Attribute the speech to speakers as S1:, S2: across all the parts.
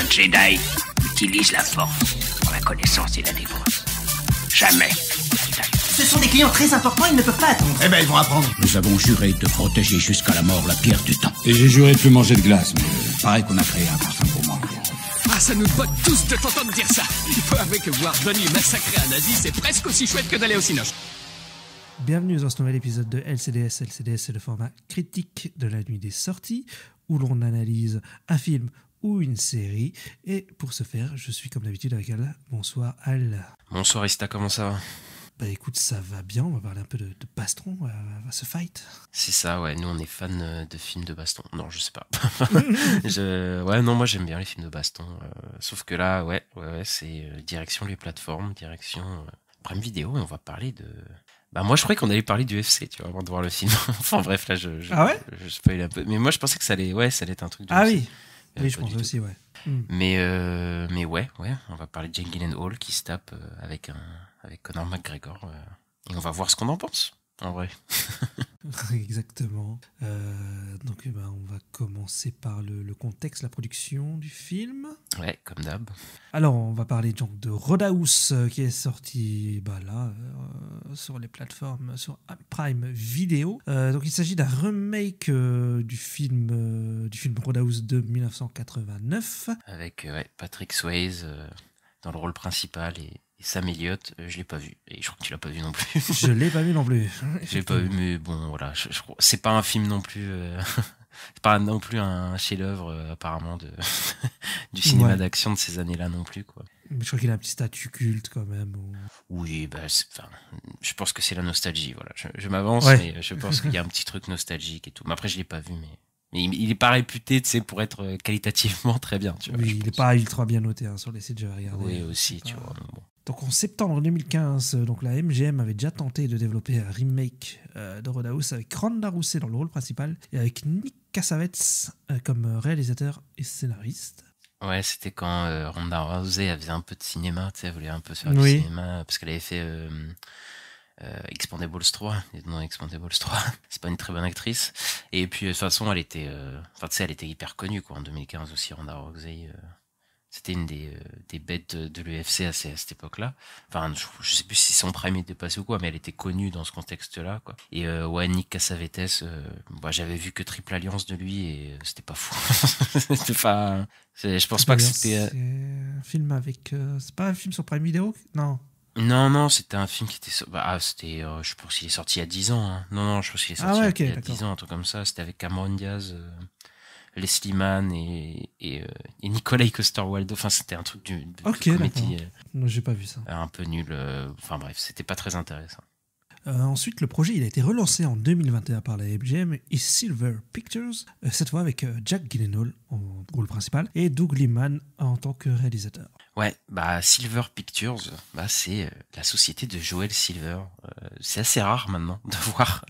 S1: Jedi utilise la force pour la connaissance et la défense. Jamais.
S2: Ce sont des clients très importants, ils ne peuvent pas attendre.
S3: Eh ben, ils vont apprendre.
S4: Nous avons juré de protéger jusqu'à la mort la pierre du temps.
S5: Et j'ai juré de plus manger de glace, mais
S4: Pareil qu'on a créé un parfum pour moi.
S6: Ah, ça nous botte tous de t'entendre dire ça. Il faut avouer que voir Johnny massacrer un nazi, c'est presque aussi chouette que d'aller au cinoche.
S7: Bienvenue dans ce nouvel épisode de LCDS. LCDS, c'est le format critique de la nuit des sorties, où l'on analyse un film ou une série. Et pour ce faire, je suis comme d'habitude avec Al. Bonsoir Al.
S8: Bonsoir Ista, comment ça va?
S7: Bah écoute, ça va bien, on va parler un peu de baston, on va se fight.
S8: C'est ça, ouais, nous on est fans de films de baston. Non, je sais pas. Ouais, non, moi j'aime bien les films de baston. Sauf que là, ouais, c'est direction les plateformes, direction Prime Video, et on va parler de... Bah moi je croyais qu'on allait parler du UFC, tu vois, avant de voir le film. Enfin bref, là
S7: Ah ouais,
S8: je spoil un peu. Mais moi je pensais que ça allait être un truc de
S7: Ah
S8: UFC.
S7: oui, oui, je pense aussi, ouais.
S8: Mais ouais, on va parler de Jake Gyllenhaal qui se tape avec Conor McGregor. Et on va voir ce qu'on en pense, en vrai.
S7: Exactement. Donc on va commencer par le contexte, la production du film.
S8: Ouais, comme d'hab.
S7: Alors, on va parler donc de Roadhouse qui est sorti sur les plateformes, sur Prime Video. Donc, il s'agit d'un remake du film Roadhouse de 1989.
S8: Avec Patrick Swayze dans le rôle principal et Sam Elliott, je l'ai pas vu. Et je crois que tu l'as pas vu non plus.
S7: Je l'ai pas vu non plus.
S8: Je l'ai pas vu, mais bon, voilà. Je crois, c'est pas un film non plus... c'est pas non plus un chef-d'œuvre apparemment du cinéma d'action de ces années-là non plus, quoi.
S7: Mais je crois qu'il a un petit statut culte quand même.
S8: Oui, bah, je pense que c'est la nostalgie, voilà. Je m'avance, mais je pense qu'il y a un petit truc nostalgique et tout. Mais après, je l'ai pas vu, mais il est pas réputé, tu sais, pour être qualitativement très bien, tu vois.
S7: Oui, il est pas ultra bien noté sur les sites, je vais regarder.
S8: Oui, aussi, tu vois. Bon.
S7: Donc en septembre 2015, donc la MGM avait déjà tenté de développer un remake de Roadhouse avec Ronda Rousey dans le rôle principal et avec Nick Cassavetes comme réalisateur et scénariste.
S8: Ouais, c'était quand Ronda Rousey elle faisait un peu de cinéma, tu sais, elle voulait un peu faire du cinéma parce qu'elle avait fait Expendables 3, et non Expendables 3, c'est pas une très bonne actrice. Et puis de toute façon, elle était hyper connue quoi en 2015 aussi, Ronda Rousey. C'était une des bêtes de l'UFC à cette époque-là. Enfin, je sais plus si son prime était passé ou quoi, mais elle était connue dans ce contexte-là, quoi. Et Nick Cassavetes, j'avais vu que Triple Alliance de lui et c'était pas fou. Je pense pas que c'était...
S7: C'est un film avec... c'est pas un film sur Prime Video? Non.
S8: Non, c'était un film qui était... je pense qu'il est sorti il y a 10 ans. Hein. Non, je pense qu'il est sorti il y a 10 ans, un truc comme ça. C'était avec Cameron Diaz... Leslie Mann et Nikolai Coster-Waldau. Enfin, c'était un truc de comédie.
S7: Moi, j'ai pas vu ça.
S8: Un peu nul. Enfin bref, c'était pas très intéressant.
S7: Ensuite, le projet il a été relancé en 2021 par la MGM et Silver Pictures, cette fois avec Jack Gyllenhaal en rôle principal et Doug Liman en tant que réalisateur.
S8: Ouais, Silver Pictures, c'est la société de Joel Silver. C'est assez rare maintenant de voir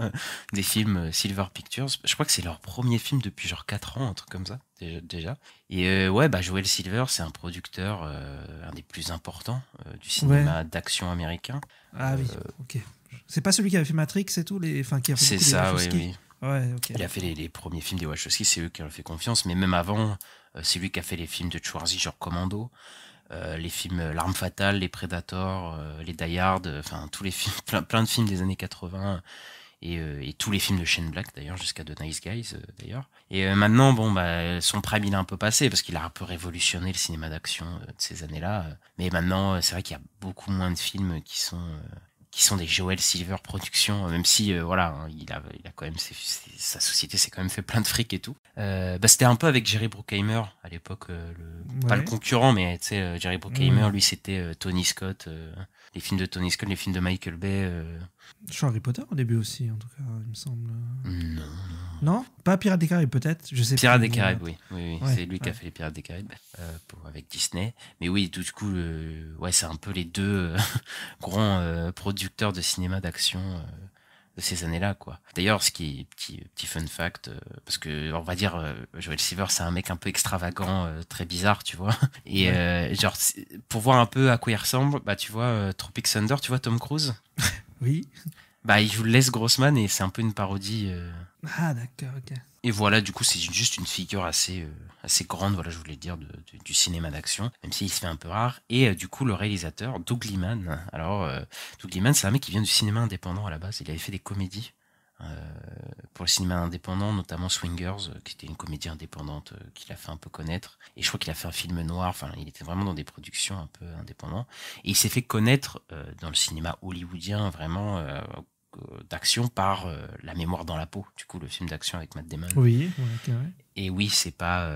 S8: des films Silver Pictures. Je crois que c'est leur premier film depuis genre 4 ans, un truc comme ça, déjà. Et Joel Silver, c'est un producteur, un des plus importants du cinéma d'action américain.
S7: Ah oui, ok. C'est pas celui qui avait fait Matrix et tout, qui a fait
S8: c'est ça, oui.
S7: Ouais, ok.
S8: Il a fait les premiers films des Wachowski, c'est eux qui ont fait confiance. Mais même avant, c'est lui qui a fait les films de Schwarzy, genre Commando. Les films L'Arme Fatale, Les Predators, les Die Hard, enfin tous les films, plein de films des années 80 et tous les films de Shane Black d'ailleurs jusqu'à The Nice Guys d'ailleurs. Et maintenant son prime il est un peu passé parce qu'il a un peu révolutionné le cinéma d'action de ces années-là. Mais maintenant c'est vrai qu'il y a beaucoup moins de films qui sont des Joel Silver Productions, même si il a quand même sa société s'est quand même fait plein de fric et tout. C'était un peu avec Jerry Bruckheimer à l'époque, pas le concurrent, mais tu sais Jerry Bruckheimer, lui c'était Tony Scott, les films de Tony Scott, les films de Michael Bay.
S7: Je suis Harry Potter au début aussi, en tout cas, il me semble.
S8: Non,
S7: pas Pirates des Caraïbes peut-être, je sais.
S8: Pirates des Caraïbes, oui. C'est lui qui a fait les Pirates des Caraïbes avec Disney. Mais oui, du coup, c'est un peu les deux grands producteurs de cinéma d'action de ces années-là, quoi. D'ailleurs, ce qui est petit fun fact, parce que on va dire Joel Silver, c'est un mec un peu extravagant, très bizarre, tu vois. Et genre pour voir un peu à quoi il ressemble, tu vois Tropic Thunder, tu vois Tom Cruise.
S7: Oui.
S8: Bah, il joue Les Grossman et c'est un peu une parodie.
S7: Ah, d'accord, ok.
S8: Et voilà, du coup, c'est juste une figure assez grande, voilà, je voulais dire, du cinéma d'action, même s'il se fait un peu rare. Et du coup, le réalisateur, Doug Liman. Alors, Doug Liman, c'est un mec qui vient du cinéma indépendant à la base. Il avait fait des comédies pour le cinéma indépendant, notamment Swingers, qui était une comédie indépendante qu'il a fait un peu connaître. Et je crois qu'il a fait un film noir. Enfin, il était vraiment dans des productions un peu indépendantes. Et il s'est fait connaître dans le cinéma hollywoodien, vraiment d'action par La mémoire dans la peau, du coup le film d'action avec Matt Damon.
S7: Oui, ouais.
S8: Et oui, c'est pas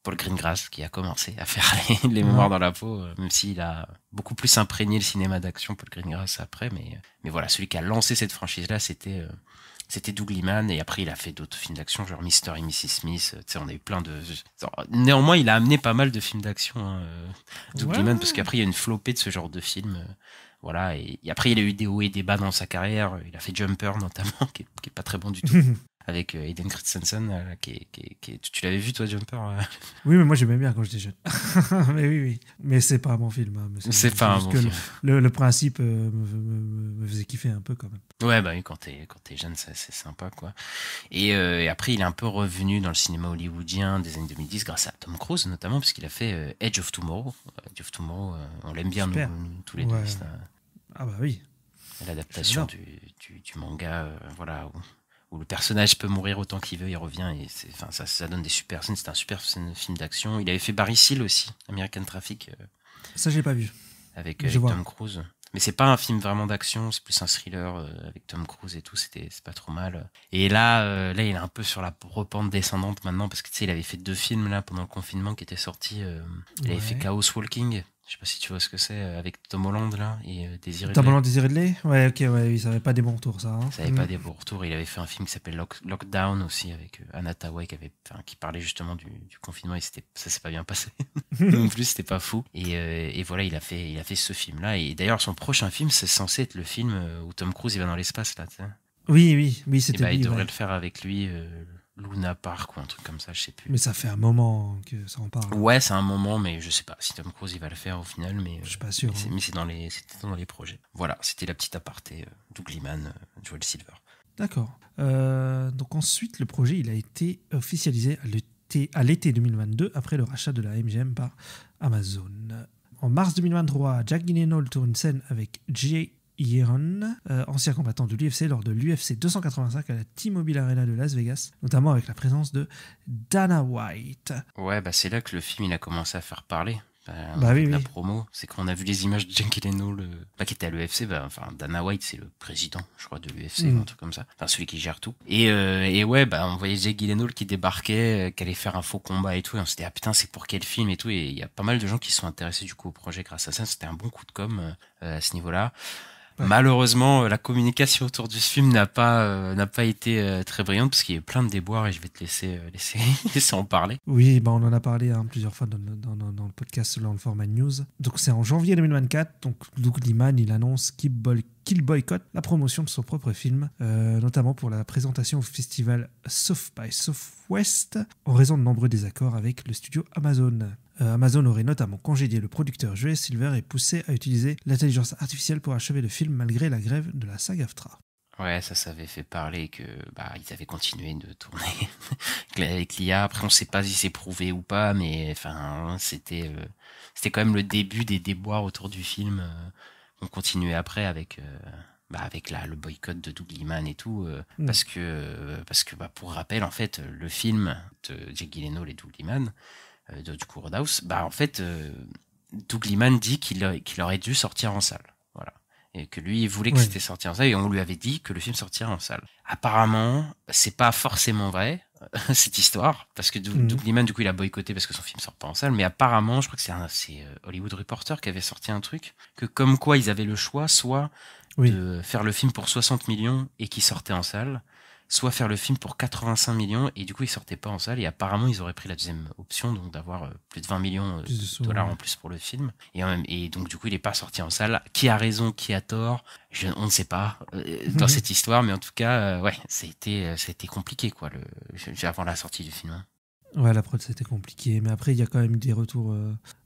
S8: Paul Greengrass qui a commencé à faire les mémoires dans la peau, même s'il a beaucoup plus imprégné le cinéma d'action, Paul Greengrass après, mais voilà, celui qui a lancé cette franchise-là, c'était Doug Liman, et après il a fait d'autres films d'action, genre Mr. et Mrs. Smith, tu sais, on a eu plein de... Néanmoins, il a amené pas mal de films d'action, Doug Liman, parce qu'après il y a une flopée de ce genre de films. Voilà, et après il a eu des hauts et des bas dans sa carrière. Il a fait Jumper notamment, qui est pas très bon du tout, avec Hayden Christensen, tu l'avais vu toi, Jumper?
S7: Oui, mais moi j'aimais bien quand j'étais jeune. Mais oui, mais c'est pas un bon film. Hein.
S8: C'est pas un bon film.
S7: Le principe me faisait kiffer un peu quand même.
S8: Ouais, bah oui, quand t'es jeune, c'est sympa, quoi. Et après, il est un peu revenu dans le cinéma hollywoodien des années 2010 grâce à Tom Cruise, notamment, parce qu'il a fait Edge of Tomorrow. Edge of Tomorrow, on l'aime bien, nous, tous les deux.
S7: Ah bah oui.
S8: L'adaptation du manga, voilà, où le personnage peut mourir autant qu'il veut, il revient, et ça donne des super scènes. C'est un super film d'action. Il avait fait Barry Seal aussi, American Traffic.
S7: Ça, j'ai pas vu.
S8: Avec Tom Cruise. Mais c'est pas un film vraiment d'action, c'est plus un thriller avec Tom Cruise et tout, c'est pas trop mal. Et là, il est un peu sur la repente descendante maintenant, parce que tu sais, il avait fait 2 films là pendant le confinement qui étaient sortis. Il avait fait Chaos Walking. Je sais pas si tu vois ce que c'est, avec Tom Holland là et Désiré
S7: Tom Holland, Désiré Dudley. Ouais, ok, ouais, oui, ça avait pas des bons retours, ça. Hein.
S8: Ça avait pas des bons retours. Il avait fait un film qui s'appelle Lockdown aussi avec Anna Tawai qui parlait justement du confinement, et ça s'est pas bien passé. Non plus, c'était pas fou. Et voilà, il a fait ce film là. Et d'ailleurs, son prochain film, c'est censé être le film où Tom Cruise il va dans l'espace là. Tu sais.
S7: Oui, c'était.
S8: Il devrait le faire avec lui. Luna Park ou un truc comme ça, je sais plus.
S7: Mais ça fait un moment que ça en parle.
S8: Ouais, c'est un moment, mais je sais pas si Tom Cruise il va le faire au final, mais
S7: je suis pas sûr.
S8: Mais c'était dans les projets. Voilà, c'était la petite aparté Doug Liman, Joel Silver.
S7: D'accord. Donc ensuite, le projet il a été officialisé à l'été 2022 après le rachat de la MGM par Amazon. En mars 2023, Jack Gyllenhaal tourne une scène avec Jay Heron, ancien combattant de l'UFC, lors de l'UFC 285 à la T-Mobile Arena de Las Vegas, notamment avec la présence de Dana White.
S8: Ouais, bah c'est là que le film il a commencé à faire parler.
S7: Oui.
S8: La promo, c'est qu'on a vu les images de Jack Gyllenhaal qui était à l'UFC. Dana White, c'est le président, je crois, de l'UFC, un truc comme ça. Enfin, celui qui gère tout. Et ouais, on voyait Jack Gyllenhaal qui débarquait, qui allait faire un faux combat et tout. Et on s'est dit, ah putain, c'est pour quel film et tout. Et il y a pas mal de gens qui se sont intéressés du coup au projet grâce à ça. C'était un bon coup de com à ce niveau-là. Ouais. Malheureusement, la communication autour du film n'a pas été très brillante, parce qu'il y a eu plein de déboires, et je vais te laisser en parler.
S7: Oui, on en a parlé plusieurs fois dans le podcast dans le format news. Donc c'est en janvier 2024, donc Doug Liman il annonce qu'il boycotte la promotion de son propre film, notamment pour la présentation au festival South by Southwest, en raison de nombreux désaccords avec le studio Amazon. Amazon aurait notamment congédié le producteur Joel Silver et poussé à utiliser l'intelligence artificielle pour achever le film malgré la grève de la SAG-AFTRA.
S8: Ouais, ça avait fait parler que ils avaient continué de tourner avec l'IA. Après, on sait pas si c'est prouvé ou pas, mais enfin, c'était quand même le début des déboires autour du film. On continuait après avec le boycott de Doug Liman et tout, parce que pour rappel, en fait, le film de Jake Gyllenhaal et Doug Liman, du coup Roadhouse, en fait, Doug Liman dit qu'il aurait dû sortir en salle, voilà, et que lui il voulait que c'était sorti en salle, et on lui avait dit que le film sortirait en salle. Apparemment, c'est pas forcément vrai cette histoire, parce que Doug Liman du coup il a boycotté parce que son film sort pas en salle, mais apparemment, je crois que c'est Hollywood Reporter qui avait sorti un truc, que comme quoi ils avaient le choix, soit de faire le film pour 60 millions et qui sortait en salle, soit faire le film pour 85 millions et du coup ils sortaient pas en salle, et apparemment ils auraient pris la deuxième option, donc d'avoir plus de 20 millions de dollars en plus pour le film, et donc du coup il est pas sorti en salle. Qui a raison, qui a tort, on ne sait pas dans cette histoire, mais en tout cas ça a été compliqué quoi, avant la sortie du film.
S7: Ouais, la prod c'était compliqué, mais après il y a quand même eu des retours.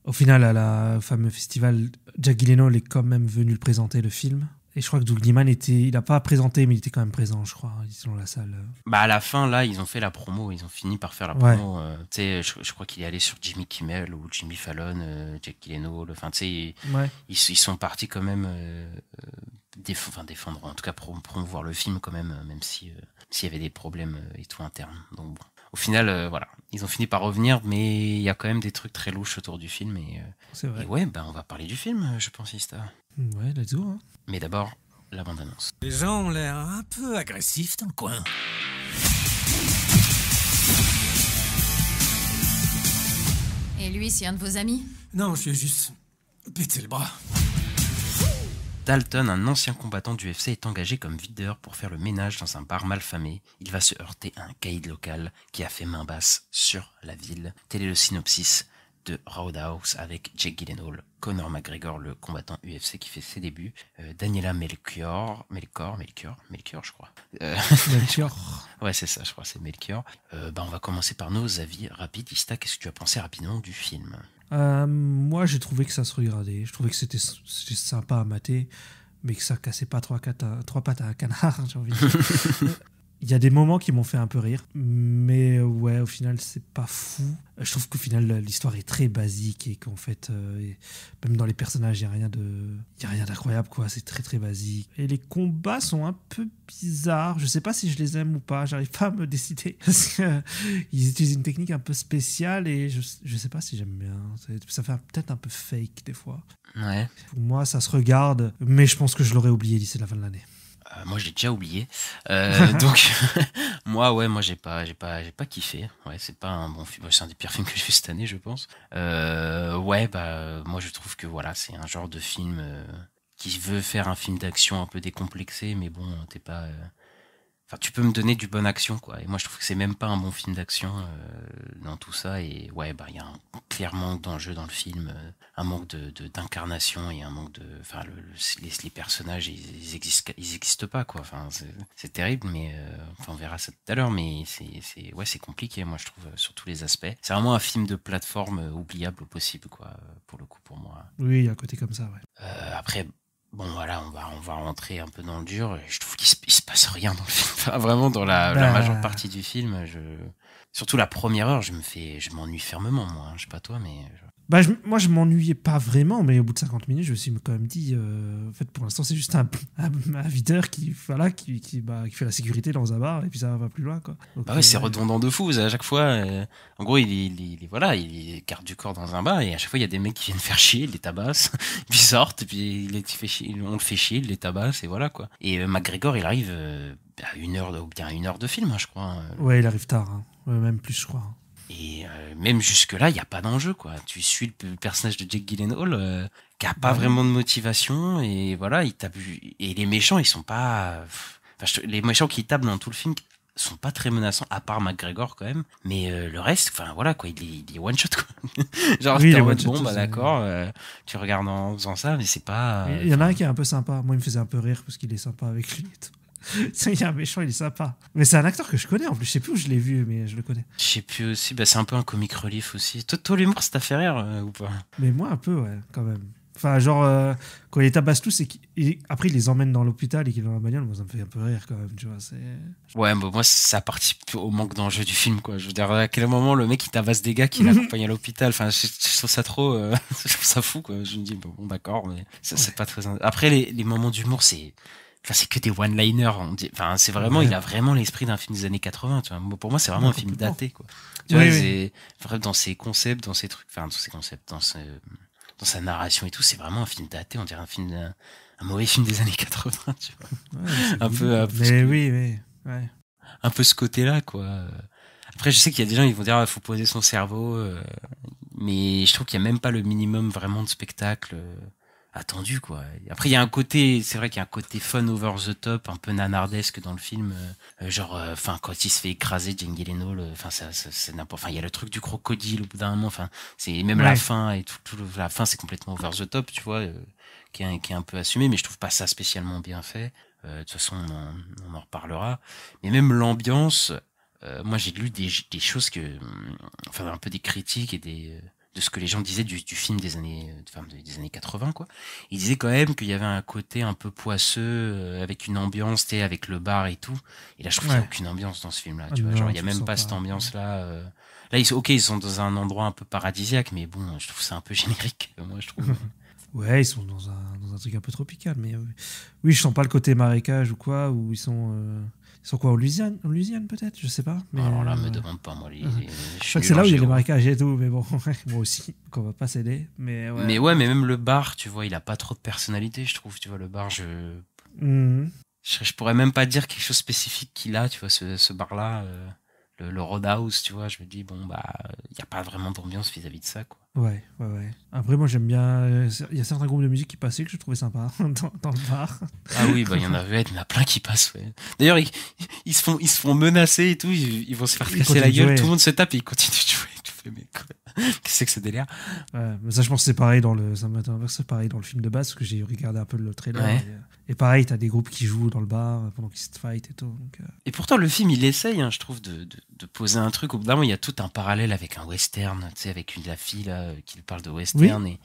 S7: Au final, à la fameux festival, Jack Gyllenhaal est quand même venu le présenter, le film. Et je crois que Doug Liman il a pas présenté, mais il était quand même présent, je crois, dans la salle.
S8: Bah à la fin, là, ils ont fait la promo, ils ont fini par faire la promo. Tu sais, je crois qu'il est allé sur Jimmy Kimmel ou Jimmy Fallon, Jake Gyllenhaal. Enfin, tu sais, ils sont partis quand même défendre, en tout cas promouvoir le film quand même, même si s'il y avait des problèmes et tout internes. Donc bon. Au final, voilà, ils ont fini par revenir, mais il y a quand même des trucs très louches autour du film.
S7: C'est vrai.
S8: Et ouais, ben on va parler du film, je pense, Ista.
S7: Ouais, let's go. Hein.
S8: Mais d'abord, la bande-annonce.
S3: Les gens ont l'air un peu agressifs dans le coin.
S9: Et lui, c'est un de vos amis?
S3: Non, je lui ai juste pété le bras.
S8: Dalton, un ancien combattant du UFC, est engagé comme videur pour faire le ménage dans un bar malfamé. Il va se heurter à un caïd local qui a fait main basse sur la ville. Tel est le synopsis de Roadhouse avec Jake Gyllenhaal, Conor McGregor, le combattant UFC qui fait ses débuts, Daniela Melchior, je crois.
S7: Melchior.
S8: Ouais, c'est ça, je crois, c'est Melchior. On va commencer par nos avis rapides. Ista, qu'est-ce que tu as pensé rapidement du film ?
S7: Moi, j'ai trouvé que ça se regardait. Je trouvais que c'était sympa à mater, mais que ça cassait pas trois pattes à un canard, j'ai envie de dire. Il y a des moments qui m'ont fait un peu rire, mais ouais, au final, c'est pas fou. Je trouve qu'au final, l'histoire est très basique et qu'en fait, même dans les personnages, il y a rien d'incroyable, quoi. C'est très très basique. Et les combats sont un peu bizarres. Je sais pas si je les aime ou pas. J'arrive pas à me décider parce qu'ils utilisent une technique un peu spéciale et je sais pas si j'aime bien. Ça fait peut-être un peu fake des fois.
S8: Ouais.
S7: Pour moi, ça se regarde, mais je pense que je l'aurais oublié d'ici la fin de l'année.
S8: Moi j'ai déjà oublié, donc moi j'ai pas kiffé. Ouais, c'est pas un bon film, c'est un des pires films que j'ai vu cette année, je pense. Moi je trouve que voilà, c'est un genre de film qui veut faire un film d'action un peu décomplexé, mais bon, t'es pas. Enfin, tu peux me donner du bon action, quoi. Et moi, je trouve que c'est même pas un bon film d'action dans tout ça. Et ouais, il y a un clair manque d'enjeu dans le film, un manque d'incarnation et un manque de. Enfin, les personnages, ils existent pas, quoi. Enfin, c'est terrible, mais on verra ça tout à l'heure. Mais c'est compliqué, moi, je trouve, sur tous les aspects. C'est vraiment un film de plateforme oubliable au possible, quoi. Pour le coup, pour moi.
S7: Oui, il y a un côté comme ça, ouais.
S8: Après. Bon voilà, on va rentrer un peu dans le dur. Je trouve qu'il se passe rien dans le film. Enfin, vraiment dans la majeure partie du film, surtout la première heure, je m'ennuie fermement, moi. Je sais pas toi, mais
S7: moi je m'ennuyais pas vraiment, mais au bout de 50 minutes, je me suis quand même dit, en fait, pour l'instant, c'est juste un videur qui fait la sécurité dans un bar et puis ça va pas plus loin, quoi. Donc,
S8: c'est redondant de fou. À chaque fois, en gros, il est garde du corps dans un bar et à chaque fois, il y a des mecs qui viennent faire chier, ils les tabassent, puis ils sortent, et puis on le fait chier, il les tabasse et voilà, quoi. Et McGregor, il arrive à une heure de film, hein, je crois.
S7: Ouais, il arrive tard, hein. Ouais, même plus, je crois.
S8: Et même jusque-là, il n'y a pas d'enjeu, quoi. Tu suis le personnage de Jake Gyllenhaal qui a pas vraiment de motivation et voilà, il tape. Et les méchants, ils sont pas. Les méchants qui tapent dans tout le film sont pas très menaçants, à part McGregor quand même. Mais le reste, enfin voilà, quoi, il est one shot, quoi. Genre,
S7: oui,
S8: t'es en mode bon, d'accord, tu regardes en faisant ça, mais c'est pas.
S7: Il y en a un qui est un peu sympa. Moi, il me faisait un peu rire parce qu'il est sympa avec lui et tout. Il y a un méchant, il est sympa. Mais c'est un acteur que je connais en plus. Je sais plus où je l'ai vu, mais je le connais.
S8: Je sais plus aussi. C'est un peu un comic relief aussi. Toi l'humour, ça t'a fait rire ou pas?
S7: Mais moi, un peu, ouais, quand même. Enfin, genre, quand il tabasse tous, après, il les emmène dans l'hôpital et qu'il est dans la bagnole, moi, ça me fait un peu rire quand même, tu vois.
S8: Ouais, moi, ça participe au manque d'enjeu du film, quoi. Je veux dire, à quel moment le mec, il tabasse des gars qui l'accompagnent à l'hôpital. Enfin, je trouve ça trop. Je trouve ça fou, quoi. Je me dis, bon, d'accord, mais c'est pas très. Après, les moments d'humour, c'est que des one-liners. Enfin, c'est vraiment, il a vraiment l'esprit d'un film des années 80. Tu vois. Pour moi, c'est vraiment un film daté, quoi. Tu vois, c'est vraiment dans ses concepts, dans ses trucs, dans sa narration et tout, c'est vraiment un film daté. On dirait un mauvais film des années 80, tu vois.
S7: Ouais, mais oui.
S8: Un peu ce côté-là, quoi. Après, je sais qu'il y a des gens qui vont dire, il faut poser son cerveau, mais je trouve qu'il y a même pas le minimum vraiment de spectacle. Attendu, quoi. Après, il y a un côté, c'est vrai qu'il y a un côté fun over the top, un peu nanardesque dans le film, quand il se fait écraser Jake Gyllenhaal, c'est n'importe. Enfin, il y a le truc du crocodile au bout d'un moment. Enfin, c'est même la fin et la fin, c'est complètement over the top, tu vois, qui est un peu assumé, mais je trouve pas ça spécialement bien fait. De toute façon, on en reparlera. Mais même l'ambiance, moi, j'ai lu des choses un peu des critiques et de de ce que les gens disaient du film des années 80, quoi. Ils disaient quand même qu'il y avait un côté un peu poisseux, avec une ambiance, tu sais, avec le bar et tout. Et là, je trouve qu'il n'y a aucune ambiance dans ce film-là, tu vois. Genre, il n'y a même pas cette ambiance-là. Là, ils sont dans un endroit un peu paradisiaque, mais bon, je trouve ça un peu générique, moi, je trouve.
S7: Ouais, ils sont dans un truc un peu tropical, mais oui, je sens pas le côté marécage ou quoi, où ils sont quoi, en Louisiane peut-être, je sais pas. Mais
S8: alors là, me demande pas, moi.
S7: Je crois que c'est là où il y a les marécages et tout, mais bon, moi aussi, qu'on va pas céder. Mais
S8: ouais, mais même le bar, tu vois, il a pas trop de personnalité, je trouve. Tu vois, le bar, je pourrais même pas dire quelque chose spécifique qu'il a, tu vois, ce bar-là, le Roadhouse, tu vois. Je me dis, bon, bah, il y a pas vraiment d'ambiance vis-à-vis de ça, quoi.
S7: Ouais. Après, moi, j'aime bien. Il y a certains groupes de musique qui passaient que je trouvais sympa dans le bar.
S8: Ah oui, bah, il y en a plein qui passent, ouais. D'ailleurs, ils se font menacer et tout, ils vont se faire casser la gueule, tout le monde se tape et ils continuent de jouer. Tu fais, mais quoi? Qu'est-ce que c'est que ce délire?
S7: Ouais, mais ça, je pense que c'est pareil c'est pareil dans le film de base, parce que j'ai regardé un peu le trailer.
S8: Ouais.
S7: Et pareil, t'as des groupes qui jouent dans le bar pendant qu'ils se fight et tout. Donc,
S8: Et pourtant, le film, il essaye, hein, je trouve, de poser un truc. Au bout d'un moment, il y a tout un parallèle avec un western, tu sais, avec la fille là, qui parle de western.
S7: Oui.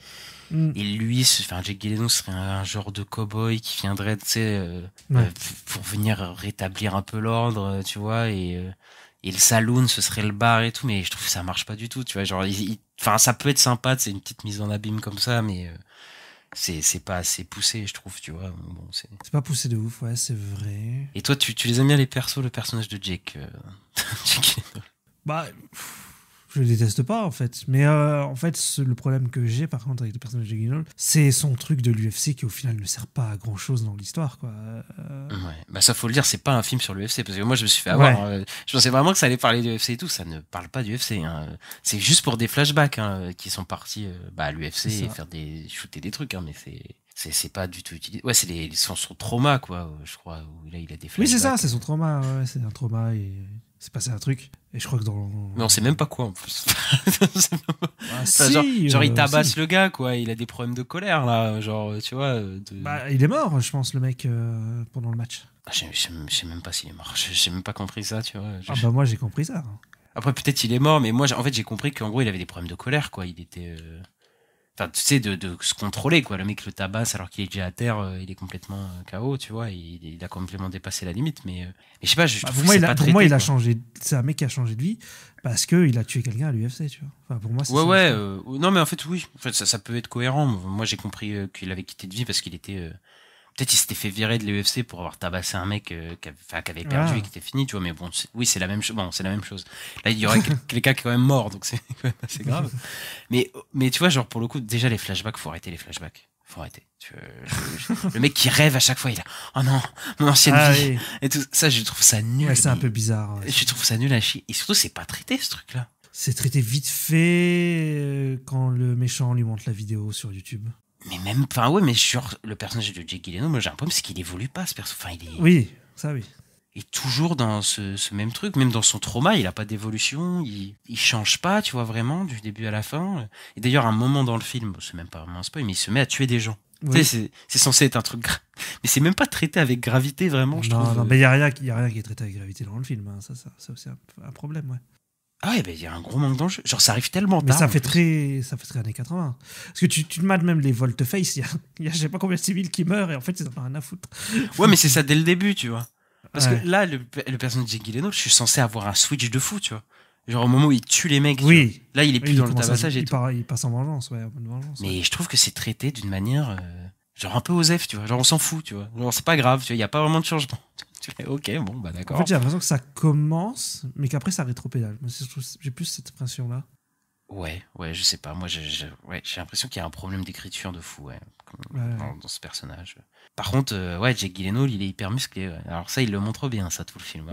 S8: Et lui, Jake Gyllenhaal serait un genre de cow-boy qui viendrait, tu sais, pour venir rétablir un peu l'ordre, tu vois, et le saloon, ce serait le bar et tout, mais je trouve que ça marche pas du tout, tu vois. Genre, ça peut être sympa, c'est une petite mise en abîme comme ça, mais c'est pas assez poussé, je trouve, tu vois. Bon, c'est
S7: pas poussé de ouf, ouais, c'est vrai.
S8: Et toi, tu les aimes bien les persos, le personnage de Jake Gyllenhaal?
S7: Bah, je le déteste pas en fait, mais en fait le problème que j'ai par contre avec le personnage de Gyllenhaal, c'est son truc de l'UFC qui au final ne sert pas à grand chose dans l'histoire, quoi.
S8: Ouais, bah ça faut le dire, c'est pas un film sur l'UFC, parce que moi je me suis fait avoir, je pensais vraiment que ça allait parler du UFC et tout, ça ne parle pas du UFC, hein. C'est juste pour des flashbacks, hein, qui sont partis à l'UFC et faire shooter des trucs, hein, mais c'est pas du tout utilisé. Ouais, c'est son trauma, quoi, je crois, où là il a des flashbacks.
S7: Oui, c'est ça, c'est son trauma, ouais, c'est un trauma et c'est passé un truc. Et je crois que dans...
S8: Mais on sait même pas quoi en plus.
S7: Enfin,
S8: genre il tabasse le gars, quoi. Il a des problèmes de colère, là. Genre, tu vois.
S7: Bah, il est mort, je pense, le mec, pendant le match.
S8: Ah, je sais même pas s'il est mort. J'ai même pas compris ça, tu vois.
S7: Bah, moi, j'ai compris ça.
S8: Après, peut-être il est mort, mais moi, en fait, j'ai compris qu'en gros, il avait des problèmes de colère, quoi. Il était. Enfin, tu sais, de se contrôler, quoi. Le mec le tabasse alors qu'il est déjà à terre, il est complètement KO, tu vois. Il a complètement dépassé la limite, mais je sais pas,
S7: pour moi, il a changé. C'est un mec qui a changé de vie parce qu'il a tué quelqu'un à l'UFC, tu vois. Enfin, pour moi, c'est ça.
S8: Non, mais en fait, oui. En fait, ça peut être cohérent. Moi, j'ai compris qu'il avait quitté de vie parce qu'il était. Peut-être il s'était fait virer de l'UFC pour avoir tabassé un mec qui avait perdu et qui était fini, tu vois. Mais bon, oui, c'est la même chose. Bon, c'est la même chose. Là, il y aurait quelqu'un qui est quand même mort, donc c'est quand même assez grave. Mais tu vois, genre, pour le coup, déjà, les flashbacks, faut arrêter les flashbacks. Faut arrêter. Le mec qui rêve à chaque fois, il a « Oh non, mon ancienne vie !» Et tout ça, je trouve ça nul.
S7: Ouais, c'est un peu bizarre. Ouais.
S8: Je trouve ça nul à chier. Et surtout, c'est pas traité, ce truc-là.
S7: C'est traité vite fait quand le méchant lui montre la vidéo sur YouTube.
S8: Mais même, enfin ouais, mais sur le personnage de Jake Gyllenhaal, moi j'ai un problème, c'est qu'il évolue pas, ce perso. Enfin, il est.
S7: Oui, ça oui.
S8: Il est toujours dans ce même truc, même dans son trauma, il a pas d'évolution, il change pas, tu vois, vraiment, du début à la fin. Et d'ailleurs, à un moment dans le film, c'est même pas vraiment un spoil, mais il se met à tuer des gens. Oui. Tu sais, c'est censé être un truc mais c'est même pas traité avec gravité, vraiment, je trouve.
S7: Non, mais il y a rien qui est traité avec gravité dans le film, hein. Ça c'est un problème, ouais.
S8: Ah ouais, il y a un gros manque d'enjeu. Genre, ça arrive tellement tard.
S7: Mais ça fait très années 80. Parce que tu te mates même les volte-face, il y a je sais pas combien de civils qui meurent et en fait, ils en ont rien à foutre.
S8: Ouais, mais c'est ça dès le début, tu vois. Parce que là, le personnage de Jake Gyllenhaal, je suis censé avoir un switch de fou, tu vois. Genre, au moment où il tue les mecs,
S7: oui.
S8: Là, il est plus dans le tabassage et tout.
S7: Il passe en vengeance, ouais, en bonne vengeance.
S8: Mais je trouve que c'est traité d'une manière, genre un peu osef, tu vois. Genre, on s'en fout, tu vois. Genre, c'est pas grave, tu vois, il y a pas vraiment de changement. Tu fais, ok, bon, bah d'accord.
S7: En fait, j'ai l'impression que ça commence, mais qu'après, ça rétropédale. J'ai plus cette impression-là.
S8: Ouais, je sais pas. Moi, j'ai l'impression qu'il y a un problème d'écriture de fou, dans ce personnage. Par contre, Jake Gyllenhaal, il est hyper musclé. Ouais. Alors ça, il le montre bien, ça, tout le film.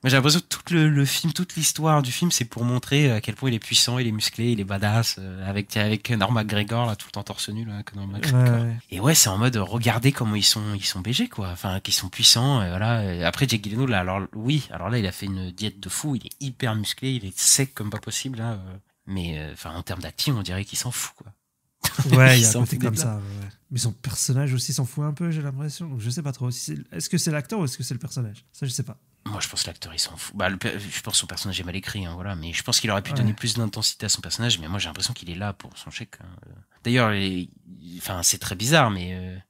S8: Moi, j'ai l'impression que tout le film, toute l'histoire du film, c'est pour montrer à quel point il est puissant, il est musclé, il est badass, avec Conor McGregor, là, tout le temps torse nu, là, Conor McGregor. Ouais. Et ouais, c'est en mode, regardez comment ils sont BG, quoi. Enfin, qu'ils sont puissants, et voilà. Et après, Jake Gyllenhaal, là, alors là, il a fait une diète de fou, il est hyper musclé, il est sec comme pas possible, là. Mais, enfin, en termes d'acting, on dirait qu'il s'en fout, quoi.
S7: Ouais, il y a un côté comme ça. Ouais. Mais son personnage aussi s'en fout un peu, j'ai l'impression. Donc, je sais pas trop. Est-ce que c'est l'acteur ou est-ce que c'est le personnage? Ça, je sais pas.
S8: Moi, je pense que l'acteur, il s'en fout. Je pense que son personnage est mal écrit, hein, voilà. Mais je pense qu'il aurait pu donner plus d'intensité à son personnage. Mais moi, j'ai l'impression qu'il est là pour son chèque. Hein. D'ailleurs, c'est très bizarre, mais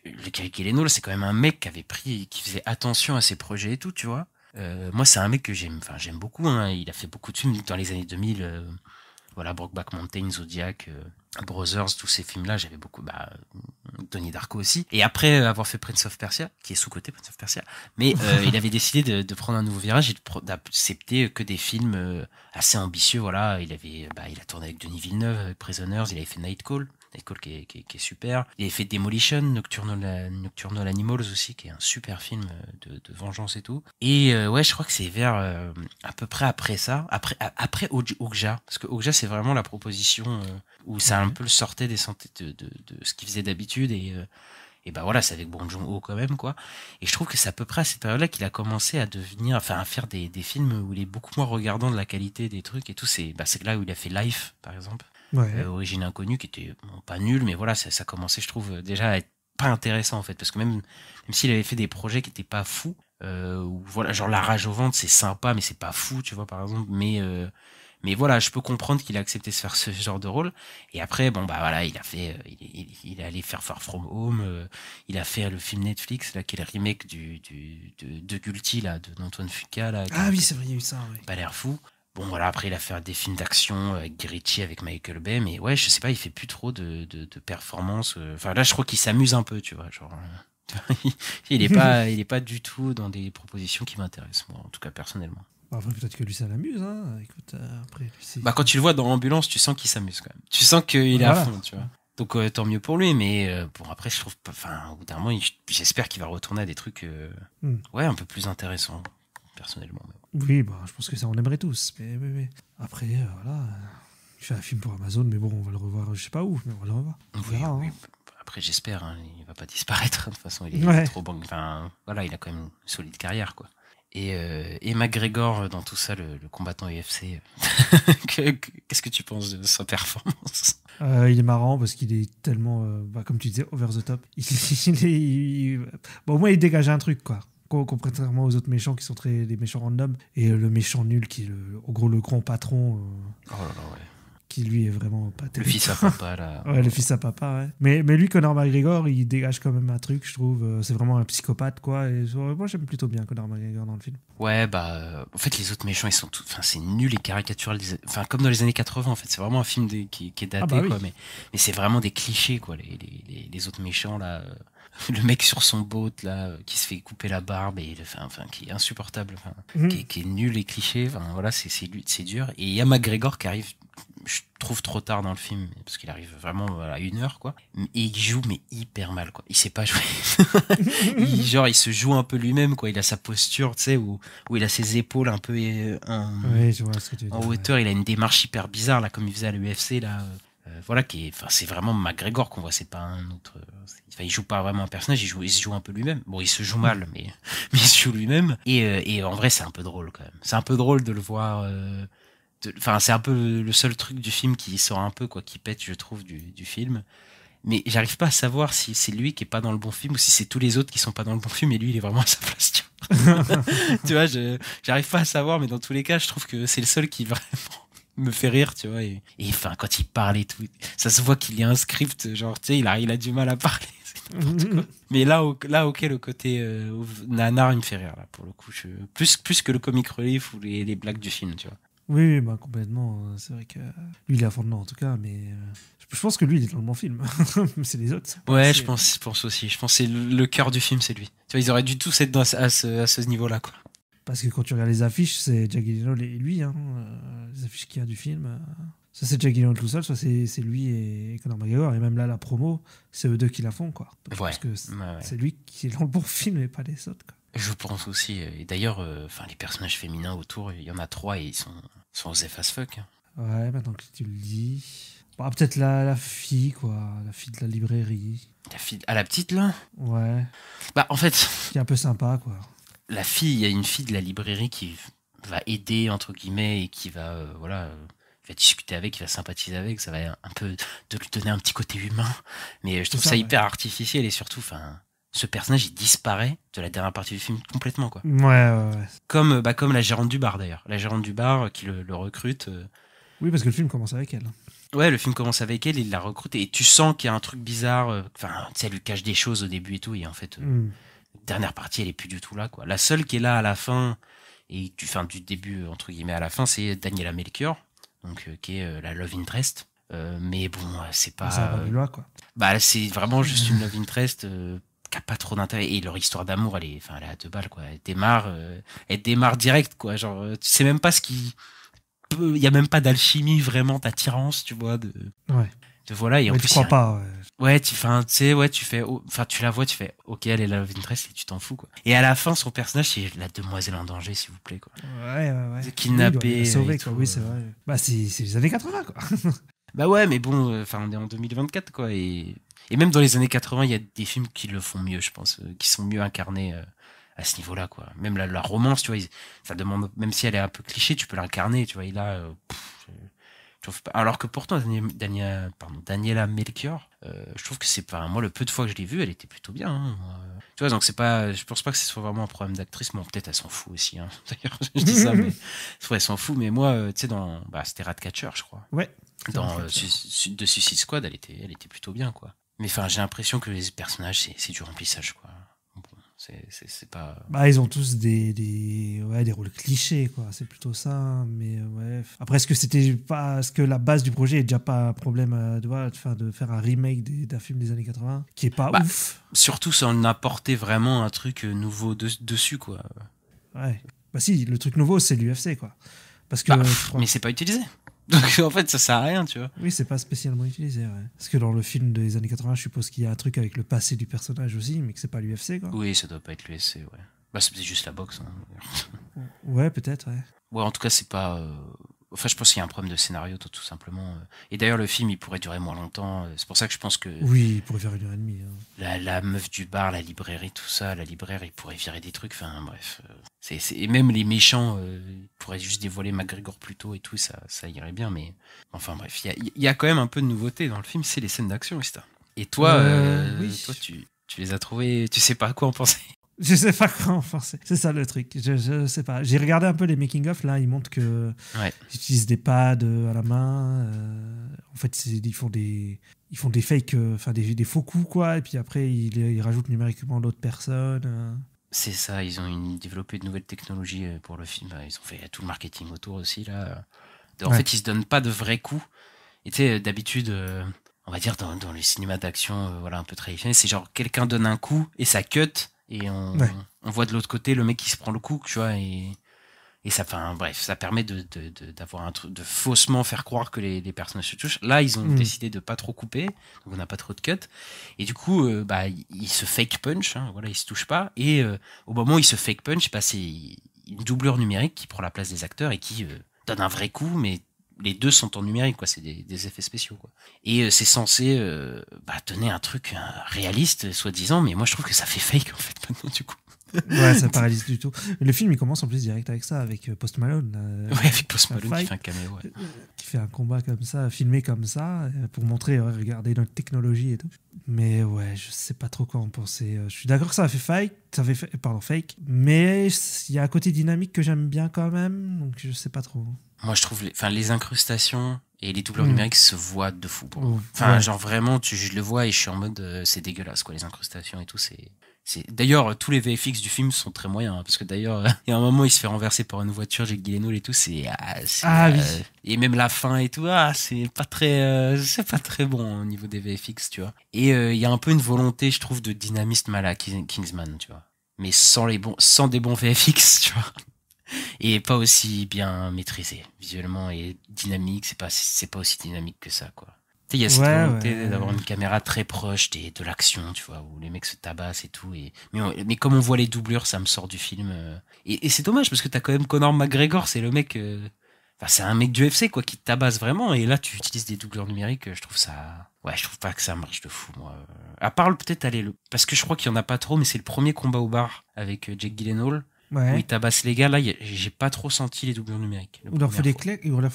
S8: le Cary Gyllenhaal, c'est quand même un mec qui faisait attention à ses projets et tout, tu vois. Moi, c'est un mec que j'aime beaucoup. Hein. Il a fait beaucoup de films dans les années 2000. Voilà, Brokeback Mountain, Zodiac, Brothers, tous ces films-là, j'avais beaucoup. Donnie Darko aussi. Et après avoir fait Prince of Persia, qui est sous-côté Prince of Persia, mais il avait décidé de prendre un nouveau virage et d'accepter que des films assez ambitieux. Voilà, il a tourné avec Denis Villeneuve, avec Prisoners, il avait fait Nightcall qui est super. Il avait fait Demolition, Nocturnal Animals aussi, qui est un super film de vengeance et tout. Et je crois que c'est vers à peu près après ça, après Okja, parce que Okja c'est vraiment la proposition où ça un peu le sortait des sentiers de ce qu'il faisait d'habitude et voilà, c'est avec Bong Joon-ho quand même, quoi. Et je trouve que c'est à peu près à cette période-là qu'il a commencé à faire des films où il est beaucoup moins regardant de la qualité des trucs et tout. C'est là où il a fait Life, par exemple. Origine inconnue, qui était pas nul, mais voilà, ça commençait, je trouve, déjà à être pas intéressant, en fait, parce que même s'il avait fait des projets qui étaient pas fous, voilà, genre La Rage au ventre, c'est sympa, mais c'est pas fou, tu vois, par exemple, mais voilà, je peux comprendre qu'il a accepté de faire ce genre de rôle. Et après, voilà, il est allé faire Far From Home, il a fait le film Netflix, là, qui est le remake de Guilty, là, d'Antoine Fuqua, là.
S7: Ah oui, c'est vrai, il y a eu ça, oui.
S8: Pas l'air fou. Bon, voilà, après, il a fait des films d'action avec Guy Ritchie, avec Michael Bay, mais ouais, je sais pas, il fait plus trop de performances. Enfin, là, je crois qu'il s'amuse un peu, tu vois, genre. Il est pas du tout dans des propositions qui m'intéressent, moi, en tout cas, personnellement.
S7: Enfin, peut-être que lui, ça l'amuse, hein. Écoute, après, lui, c'est...
S8: Quand tu le vois dans Ambulance, tu sens qu'il s'amuse quand même. Tu sens qu'il est à fond, tu vois. Donc, tant mieux pour lui, mais après, je trouve pas. Enfin, au bout d'un moment, j'espère qu'il va retourner à des trucs, un peu plus intéressants, personnellement.
S7: Oui, je pense que ça, on aimerait tous. Mais. Après, voilà. Il fait un film pour Amazon, mais bon, on va le revoir, je sais pas où, mais on va le revoir. On verra,
S8: oui.
S7: hein.
S8: Après, j'espère, hein, il va pas disparaître. De toute façon, il est trop bon. Enfin, voilà, il a quand même une solide carrière, quoi. Et McGregor dans tout ça, le combattant UFC, qu'est-ce que tu penses de sa performance?
S7: Il est marrant parce qu'il est tellement, comme tu disais, over the top. Au moins, il dégage un truc, quoi. Contrairement aux autres méchants qui sont les méchants random. Et le méchant nul qui est en gros le grand patron.
S8: Oh là là, ouais.
S7: Qui lui est vraiment pas terrible.
S8: Le fils à papa, là.
S7: Ouais, le fils à papa, ouais. Mais lui, Conor McGregor, il dégage quand même un truc, je trouve. C'est vraiment un psychopathe, quoi. Et moi, j'aime plutôt bien Conor McGregor dans le film. Ouais,
S8: en fait, les autres méchants, ils sont tout. Enfin, c'est nul et caricatural. Enfin, comme dans les années 80, en fait. C'est vraiment un film qui est daté, quoi.
S7: Oui.
S8: Mais c'est vraiment des clichés, quoi. Les autres méchants, là. Le mec sur son boat, là, qui se fait couper la barbe et qui est insupportable, qui est nul et cliché. Enfin, voilà, c'est dur. Et il y a McGregor qui arrive, je trouve, trop tard dans le film, parce qu'il arrive vraiment à 1h, quoi. Et il joue, mais hyper mal, quoi. Il sait pas jouer. il se joue un peu lui-même, quoi. Il a sa posture, tu sais, où il a ses épaules un peu
S7: oui, je vois ce que tu veux dire,
S8: hauteur. Ouais. Il a une démarche hyper bizarre, là, comme il faisait à l'UFC, là. Voilà, c'est vraiment McGregor qu'on voit, c'est pas un autre. Il joue pas vraiment un personnage, il se joue un peu lui-même. Bon, il se joue mal, mais il se joue lui-même. Et en vrai, c'est un peu drôle quand même. C'est un peu drôle de le voir. C'est un peu le seul truc du film qui sort un peu, quoi, qui pète, je trouve, du film. Mais j'arrive pas à savoir si c'est lui qui est pas dans le bon film ou si c'est tous les autres qui sont pas dans le bon film et lui, il est vraiment à sa place, tu vois. Tu vois, j'arrive pas à savoir, mais dans tous les cas, je trouve que c'est le seul qui vraiment me fait rire, tu vois, et enfin, quand il parle et tout, ça se voit qu'il y a un script, genre, tu sais, il a du mal à parler, c'est n'importe quoi. Mais là, ok, le côté nanar, il me fait rire, là, pour le coup, plus que le comic relief ou les blagues du film, tu vois.
S7: Oui, complètement, c'est vrai que lui, il est à fond dedans, en tout cas, mais je pense que lui, il est dans le bon film, c'est les autres.
S8: Ouais, je pense aussi, je pense que c'est le cœur du film, c'est lui. Tu vois, ils auraient dû tous être à ce niveau-là, quoi.
S7: Parce que quand tu regardes les affiches, c'est Jack Gyllenhaal et lui, hein, les affiches qu'il y a du film. Soit c'est Jack Gyllenhaal tout seul, soit c'est lui et Conor McGregor. Et même là, la promo, c'est eux deux qui la font, quoi. Donc, parce que c'est lui qui est dans le bon film et pas les autres, quoi.
S8: Je pense aussi. Et d'ailleurs, les personnages féminins autour, il y en a 3 et ils sont osef as fuck. Hein.
S7: Ouais, maintenant que tu le dis. Peut-être la fille, quoi. La fille de la librairie.
S8: La fille... Ah, la petite, là ?
S7: Ouais.
S8: En fait...
S7: Qui est un peu sympa, quoi.
S8: La fille, il y a une fille de la librairie qui va aider, entre guillemets, et qui va, va discuter avec, qui va sympathiser avec, ça va un peu de lui donner un petit côté humain. Mais je trouve ça hyper artificiel et surtout ce personnage il disparaît de la dernière partie du film complètement quoi.
S7: Ouais.
S8: Comme la gérante du bar d'ailleurs, la gérante du bar qui le recrute.
S7: Oui, parce que le film commence avec elle.
S8: Ouais, le film commence avec elle, il la recrute et tu sens qu'il y a un truc bizarre. Enfin, tu sais, elle lui cache des choses au début et tout, et en fait, dernière partie, elle est plus du tout là quoi. La seule qui est là à la fin et du début entre guillemets à la fin, c'est Daniela Melchior, donc qui est la love interest. Mais bon, c'est pas.
S7: Ça va du loin quoi.
S8: Bah, c'est vraiment juste une love interest qui a pas trop d'intérêt et leur histoire d'amour, elle est à 2 balles quoi. Elle démarre direct quoi. Genre, tu sais même pas ce qui. Il y a même pas d'alchimie vraiment d'attirance, tu vois.
S7: Ouais.
S8: Voilà, et en
S7: mais
S8: plus,
S7: tu crois pas.
S8: Ouais, tu fais, enfin, tu la vois, tu fais, ok, elle est la love interest et tu t'en fous, quoi. Et à la fin, son personnage, c'est la demoiselle en danger, s'il vous plaît, quoi.
S7: Ouais.
S8: Kidnappée.
S7: Sauvé, quoi. Oui, c'est vrai. Bah, c'est les années 80, quoi.
S8: Bah ouais, mais bon, on est en 2024, quoi. Et même dans les années 80, il y a des films qui le font mieux, je pense, qui sont mieux incarnés à ce niveau-là, quoi. Même la romance, tu vois, ça demande, même si elle est un peu cliché, tu peux l'incarner, tu vois. Et là, je trouve pas. Alors que pourtant, Daniela Melchior, je trouve que c'est pas. Moi, le peu de fois que je l'ai vue, elle était plutôt bien. Hein. Tu vois, donc c'est pas. Je pense pas que ce soit vraiment un problème d'actrice. Bon, peut-être elle s'en fout aussi. Hein. D'ailleurs, je dis ça, mais elle s'en fout. Mais moi, tu sais, c'était Ratcatcher, je crois.
S7: Ouais.
S8: Dans de Suicide Squad, elle était plutôt bien, quoi. Mais enfin, j'ai l'impression que les personnages, c'est du remplissage, quoi. Bon, c'est pas.
S7: Bah, ils ont tous des rôles clichés, quoi. C'est plutôt ça. Mais ouais. Après, est-ce que la base du projet est déjà pas un problème de faire un remake d'un film des années 80 qui est pas ouf.
S8: Surtout, ça en apportait vraiment un truc nouveau dessus, quoi.
S7: Ouais. Bah si, le truc nouveau, c'est l'UFC, quoi. Parce que.
S8: Mais c'est pas utilisé. Donc en fait, ça sert à rien, tu vois.
S7: Oui, c'est pas spécialement utilisé, ouais. Parce que dans le film des années 80, je suppose qu'il y a un truc avec le passé du personnage aussi, mais que c'est pas l'UFC, quoi.
S8: Oui, ça doit pas être l'UFC, ouais. Bah, c'est juste la boxe. Hein.
S7: Ouais, peut-être, ouais.
S8: Ouais, en tout cas, c'est pas. Enfin, je pense qu'il y a un problème de scénario, tout simplement. Et d'ailleurs, le film, il pourrait durer moins longtemps. C'est pour ça que je pense que.
S7: Oui, il pourrait faire 1h30. Hein.
S8: La meuf du bar, la librairie, tout ça, la libraire, il pourrait virer des trucs. Enfin, bref. Et même les méchants, ils pourraient juste dévoiler McGregor plus tôt et tout, ça irait bien. Mais enfin, bref, il y a quand même un peu de nouveauté dans le film, c'est les scènes d'action, etc. Et toi,
S7: oui.
S8: toi tu les as trouvées, tu sais pas à quoi en penser.
S7: Je sais pas quoi en penser. C'est ça le truc. Je sais pas. J'ai regardé un peu les making-of. Là, ils montrent que ils utilisent des pads à la main. En fait, ils font des fakes, enfin des faux coups, quoi. Et puis après, ils rajoutent numériquement d'autres personnes.
S8: C'est ça. Ils ont développé de nouvelles technologies pour le film. Ils ont fait tout le marketing autour aussi là. En fait, ils se donnent pas de vrais coups. Et tu sais, d'habitude. On va dire dans les cinémas d'action, voilà, un peu traditionnels, c'est genre quelqu'un donne un coup et ça cut. Et on voit de l'autre côté le mec qui se prend le coup, tu vois, et ça, enfin bref, ça permet d'avoir un truc, de faussement faire croire que les personnages se touchent. Là, ils ont décidé de pas trop couper, donc on n'a pas trop de cut, et du coup, ils se fake punch, hein, voilà, ils se touchent pas, et au moment où ils se fake punch, c'est une doublure numérique qui prend la place des acteurs et qui donne un vrai coup, mais les deux sont en numérique, quoi. C'est des effets spéciaux, quoi. Et c'est censé donner un truc réaliste, soi-disant, mais moi je trouve que ça fait fake, en fait, maintenant, du coup.
S7: Ouais, ça paralyse du tout. Le film, il commence en plus direct avec ça, avec Post Malone.
S8: Ouais, avec Post Malone qui fait un caméo, ouais.
S7: Qui fait un combat comme ça, filmé comme ça, pour montrer, regardez notre technologie et tout. Mais ouais, je sais pas trop quoi en penser. Je suis d'accord que ça fait fake, mais il y a un côté dynamique que j'aime bien quand même, donc je sais pas trop.
S8: Moi, je trouve les incrustations et les doubleurs numériques se voient de fou. Enfin, genre vraiment, je le vois et je suis en mode, c'est dégueulasse, quoi, les incrustations et tout, D'ailleurs, tous les VFX du film sont très moyens, hein, parce que d'ailleurs, il y a un moment, il se fait renverser par une voiture, Jake Gyllenhaal et tout, oui. Et même la fin et tout, c'est pas très bon au niveau des VFX, tu vois. Et il y a un peu une volonté, je trouve, de dynamisme à la Kingsman, tu vois. Mais sans des bons VFX, tu vois. Et pas aussi bien maîtrisé visuellement et dynamique, c'est pas aussi dynamique que ça, quoi. Tu sais, il y a cette volonté d'avoir une caméra très proche de l'action, tu vois, où les mecs se tabassent et tout. Mais comme on voit les doublures, ça me sort du film. Et c'est dommage parce que t'as quand même Conor McGregor, c'est le mec. C'est un mec du UFC, quoi, qui te tabasse vraiment. Et là, tu utilises des doubleurs numériques, je trouve ça. Ouais, je trouve pas que ça marche de fou, moi. À part peut-être parce que je crois qu'il y en a pas trop, mais c'est le premier combat au bar avec Jake Gyllenhaal. Ouais. Où il tabasse les gars, là, j'ai pas trop senti les doublures numériques.
S7: Il leur faut